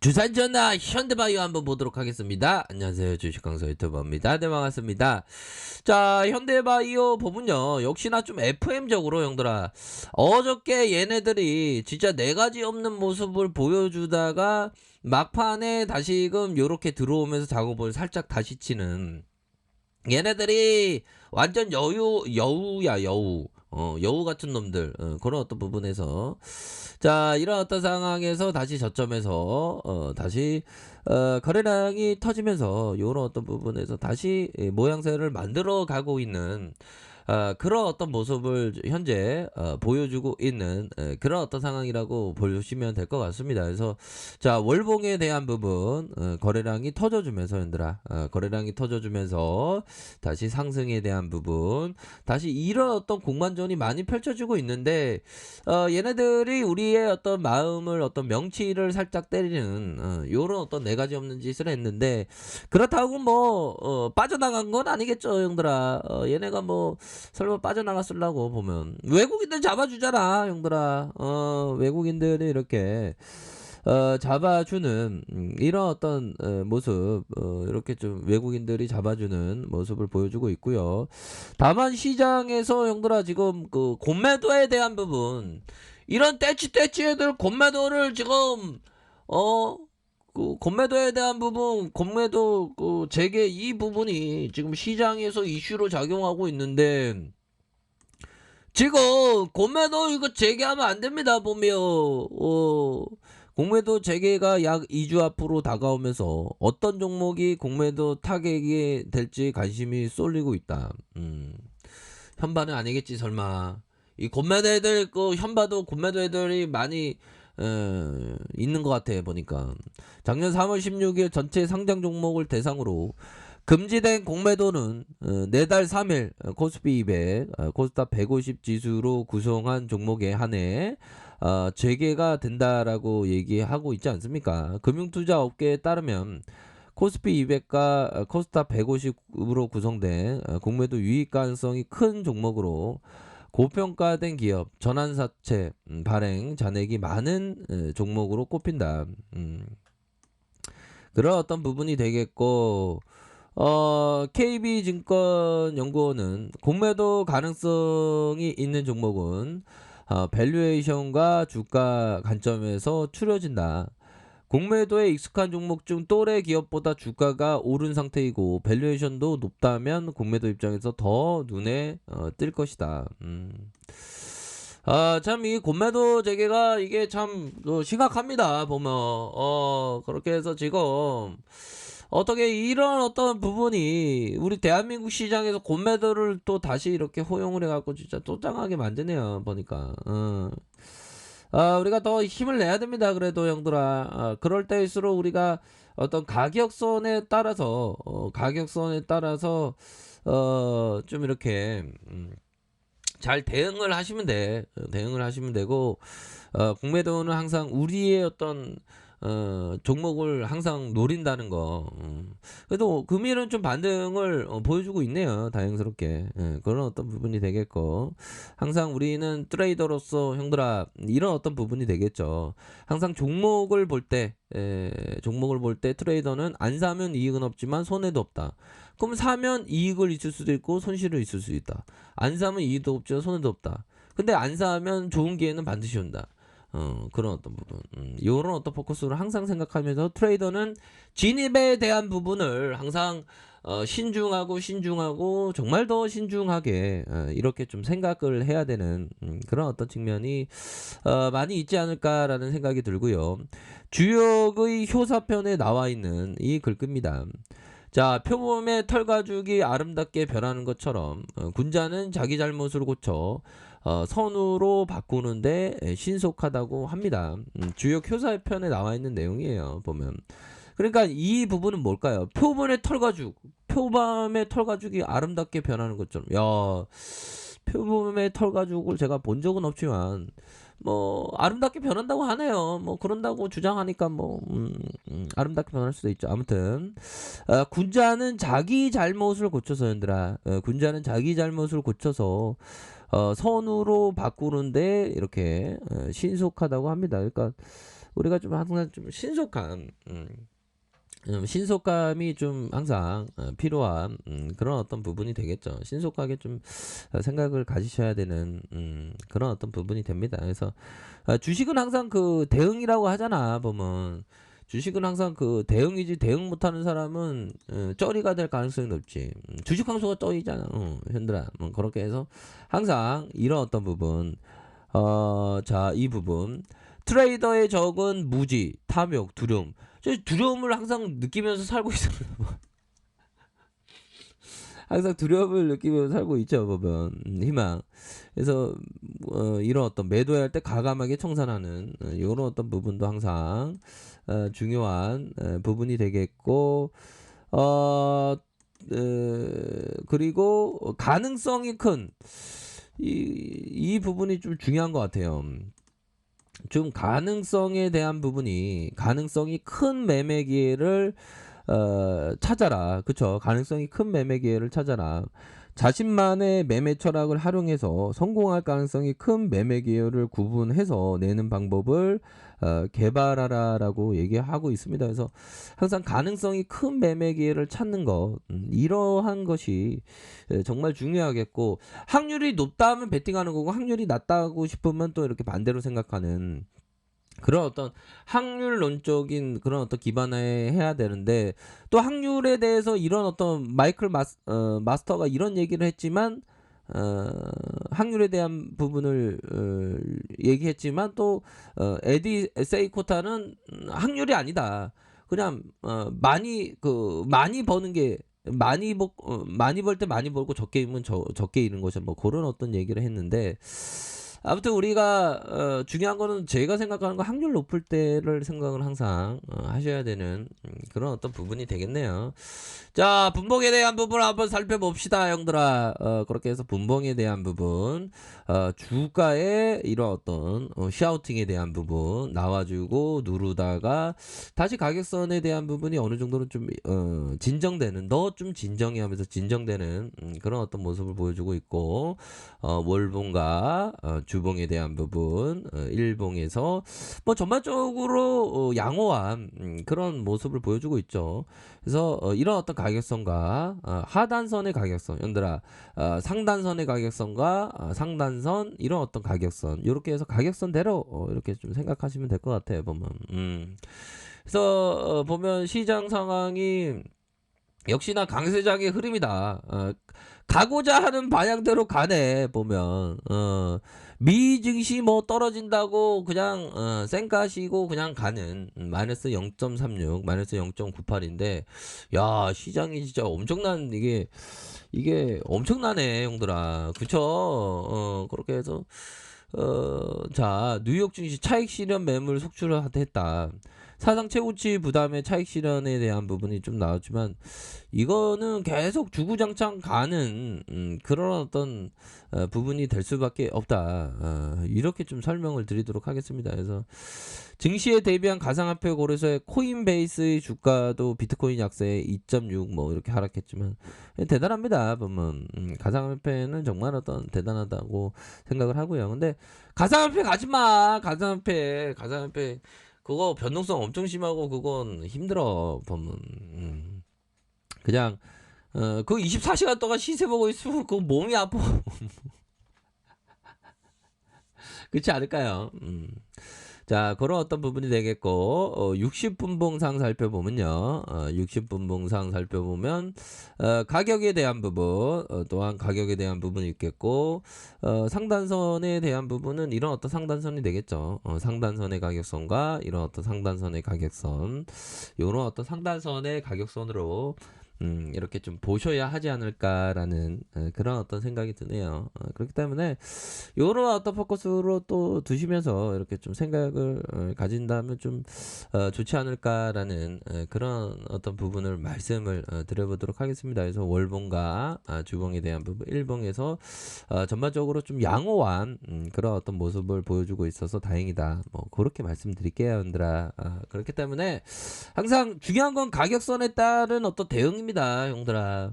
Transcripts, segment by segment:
주산 전화 현대바이오 한번 보도록 하겠습니다. 안녕하세요. 주식강사 유튜버입니다. 네, 반갑습니다. 자, 현대바이오 보면요. 역시나 좀 FM적으로 형들아. 어저께 얘네들이 진짜 네 가지 없는 모습을 보여주다가 막판에 다시금 요렇게 들어오면서 작업을 살짝 다시 치는 얘네들이 완전 여우야, 여우. 여우 같은 놈들. 그런 어떤 부분에서. 자, 이런 어떤 상황에서 다시 저점에서, 다시, 거래량이 터지면서, 요런 어떤 부분에서 다시 모양새를 만들어 가고 있는, 그런 어떤 모습을 현재 보여주고 있는 그런 어떤 상황이라고 보시면 될 것 같습니다. 그래서 자, 월봉에 대한 부분 거래량이 터져주면서 얘들아 거래량이 터져주면서 다시 상승에 대한 부분 다시 이런 어떤 공반전이 많이 펼쳐지고 있는데 얘네들이 우리의 어떤 마음을 어떤 명치를 살짝 때리는 요런 어떤 네 가지 없는 짓을 했는데 그렇다고 뭐 빠져나간 건 아니겠죠 형들아. 얘네가 뭐 설마 빠져나갔을라고 보면 외국인들 잡아주잖아 형들아. 외국인들이 이렇게 잡아주는 이런 어떤 모습 이렇게 좀 외국인들이 잡아주는 모습을 보여주고 있고요. 다만 시장에서 형들아 지금 그 공매도에 대한 부분 이런 떼치 애들 공매도를 지금 그 공매도에 대한 부분, 공매도 그 재개 이 부분이 지금 시장에서 이슈로 작용하고 있는데 지금 공매도 이거 재개하면 안 됩니다. 보면 공매도 재개가 약 2주 앞으로 다가오면서 어떤 종목이 공매도 타격이 될지 관심이 쏠리고 있다. 현바는 아니겠지 설마. 이 공매도 애들 그 현바도 공매도 애들이 많이 있는 것 같아 보니까. 작년 3월 16일 전체 상장 종목을 대상으로 금지된 공매도는 4달 3일 코스피 200, 코스닥 150 지수로 구성한 종목에 한해 재개가 된다라고 얘기하고 있지 않습니까? 금융투자업계에 따르면 코스피 200과 코스닥 150으로 구성된 공매도 유입 가능성이 큰 종목으로 고평가된 기업, 전환사채 발행 잔액이 많은 종목으로 꼽힌다. 그런 어떤 부분이 되겠고 KB증권연구원은 공매도 가능성이 있는 종목은 밸류에이션과 주가 관점에서 추려진다. 공매도에 익숙한 종목 중 또래 기업보다 주가가 오른 상태이고 밸류에이션도 높다면 공매도 입장에서 더 눈에 띌 것이다. 참 이 공매도 재개가 이게 참 심각합니다. 보면 그렇게 해서 지금 어떻게 이런 어떤 부분이 우리 대한민국 시장에서 공매도를 또 다시 이렇게 호용을 해갖고 진짜 또 짱하게 만드네요. 보니까 우리가 더 힘을 내야 됩니다. 그래도 형들아. 그럴 때일수록 우리가 어떤 가격선에 따라서 좀 이렇게 잘 대응을 하시면 돼. 대응을 하시면 되고 공매도는 항상 우리의 어떤 종목을 항상 노린다는 거. 그래도 금일은 좀 반등을 보여주고 있네요. 다행스럽게. 그런 어떤 부분이 되겠고 항상 우리는 트레이더로서 형들아 이런 어떤 부분이 되겠죠. 항상 종목을 볼 때 트레이더는 안 사면 이익은 없지만 손해도 없다. 그럼 사면 이익을 있을 수도 있고 손실을 있을 수 있다. 안 사면 이익도 없지만 손해도 없다. 근데 안 사면 좋은 기회는 반드시 온다. 그런 어떤 부분. 요런 어떤 포커스를 항상 생각하면서 트레이더는 진입에 대한 부분을 항상 신중하고 정말 더 신중하게 이렇게 좀 생각을 해야 되는 그런 어떤 측면이 많이 있지 않을까라는 생각이 들고요. 주역의 효사편에 나와 있는 이 글귀입니다. 자, 표범의 털가죽이 아름답게 변하는 것처럼 군자는 자기 잘못을 고쳐 선으로 바꾸는데 신속하다고 합니다. 주역 효사편에 나와 있는 내용이에요. 보면. 그러니까 이 부분은 뭘까요? 표범의 털가죽이 아름답게 변하는 것처럼. 야, 표범의 털가죽을 제가 본 적은 없지만 뭐 아름답게 변한다고 하네요. 뭐 그런다고 주장하니까 뭐 아름답게 변할 수도 있죠. 아무튼 군자는 자기 잘못을 고쳐서 얘들아 군자는 자기 잘못을 고쳐서 선으로 바꾸는데 이렇게 신속하다고 합니다. 그러니까 우리가 좀 항상 좀 신속함, 신속감이 좀 항상 필요한 그런 어떤 부분이 되겠죠. 신속하게 좀 생각을 가지셔야 되는 그런 어떤 부분이 됩니다. 그래서 주식은 항상 그 대응이라고 하잖아. 보면 주식은 항상 그 대응이지, 대응 못하는 사람은 쩌리가 될 가능성이 높지. 주식 황소가 쩌이잖아. 현들아. 그렇게 해서 항상 이런 어떤 부분, 자, 이 부분, 트레이더의 적은 무지, 탐욕, 두려움. 저 두려움을 항상 느끼면서 살고 있어요. 항상 두려움을 느끼면서 살고 있죠, 보면. 희망. 그래서 이런 어떤 매도할 때 과감하게 청산하는 이런 어떤 부분도 항상 중요한 부분이 되겠고, 어, 그리고 가능성이 큰 이 부분이 좀 중요한 것 같아요. 좀 가능성에 대한 부분이, 가능성이 큰 매매 기회를 찾아라. 그쵸? 가능성이 큰 매매 기회를 찾아라. 자신만의 매매 철학을 활용해서 성공할 가능성이 큰 매매 기회를 구분해서 내는 방법을 개발하라라고 얘기하고 있습니다. 그래서 항상 가능성이 큰 매매 기회를 찾는 것, 이러한 것이 정말 중요하겠고, 확률이 높다 하면 베팅하는 거고, 확률이 낮다고 싶으면 또 이렇게 반대로 생각하는 그런 어떤 확률론적인 그런 어떤 기반에 해야 되는데, 또 확률에 대해서 이런 어떤 마스터가 이런 얘기를 했지만, 확률에 대한 부분을 얘기했지만, 또 에디 세이코타는 확률이 아니다. 그냥 많이 버는 게, 많이 벌 때 많이 벌고 적게 잃으면 적게 잃는 것이, 뭐 그런 어떤 얘기를 했는데, 아무튼 우리가 중요한 거는, 제가 생각하는 거 확률 높을 때를 생각을 항상 하셔야 되는 그런 어떤 부분이 되겠네요. 자, 분봉에 대한 부분을 한번 살펴봅시다, 형들아. 그렇게 해서 분봉에 대한 부분, 주가의 이런 어떤 샤우팅에 대한 부분 나와주고 누르다가 다시 가격선에 대한 부분이 어느 정도는 좀 진정되는, 너 좀 진정해 하면서 진정되는 그런 어떤 모습을 보여주고 있고, 월봉과 주봉에 대한 부분, 일봉에서 뭐 전반적으로 양호한 그런 모습을 보여주고 있죠. 그래서 이런 어떤 가격선과 하단선의 가격선, 연들아, 상단선의 가격선과 상단선, 이런 어떤 가격선, 이렇게 해서 가격선대로 이렇게 좀 생각하시면 될 것 같아요, 보면. 그래서 보면 시장 상황이 역시나 강세장의 흐름이다. 가고자 하는 방향대로 가네, 보면. 미 증시 뭐 떨어진다고 그냥 쌩까시고 그냥 가는 마이너스 0.36, 마이너스 0.98인데, 야, 시장이 진짜 엄청난, 이게 엄청나네, 형들아. 그쵸? 그렇게 해서 자, 뉴욕 증시 차익 실현 매물 속출을 했다. 사상 최고치 부담의 차익 실현에 대한 부분이 좀 나왔지만, 이거는 계속 주구장창 가는 그런 어떤 부분이 될 수밖에 없다. 이렇게 좀 설명을 드리도록 하겠습니다. 그래서 증시에 대비한 가상화폐 거래소의 코인베이스의 주가도 비트코인 약세에 2.6 뭐 이렇게 하락했지만, 대단합니다. 보면 가상화폐는 정말 어떤 대단하다고 생각을 하고요. 근데 가상화폐 가지마. 가상화폐 그거 변동성 엄청 심하고 그건 힘들어, 보면. 그냥 그 24시간 동안 시세 보고 있으면 그 몸이 아파. 그렇지 않을까요? 자, 그런 어떤 부분이 되겠고, 60분봉상 살펴보면요. 60분봉상 살펴보면 가격에 대한 부분, 또한 가격에 대한 부분이 있겠고, 상단선에 대한 부분은 이런 어떤 상단선이 되겠죠. 상단선의 가격선과 이런 어떤 상단선의 가격선, 이런 어떤 상단선의 가격선으로 이렇게 좀 보셔야 하지 않을까라는 그런 어떤 생각이 드네요. 그렇기 때문에 요런 어떤 포커스로 또 두시면서 이렇게 좀 생각을 가진다면 좀 좋지 않을까라는 그런 어떤 부분을 말씀을 드려보도록 하겠습니다. 그래서 월봉과 주봉에 대한 부분, 일봉에서 전반적으로 좀 양호한 그런 어떤 모습을 보여주고 있어서 다행이다. 뭐 그렇게 말씀드릴게요, 형들아. 그렇기 때문에 항상 중요한 건 가격선에 따른 어떤 대응입니다, 형들아.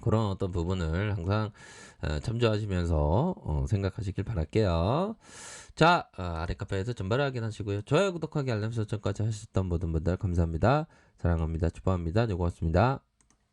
그런 어떤 부분을 항상 참조하시면서 생각하시길 바랄게요. 자, 아래 카페에서 전발을 확인하시고요. 좋아요, 구독하기, 알람 설정까지 하셨던 모든 분들 감사합니다. 사랑합니다. 축복합니다. 네, 고맙습니다.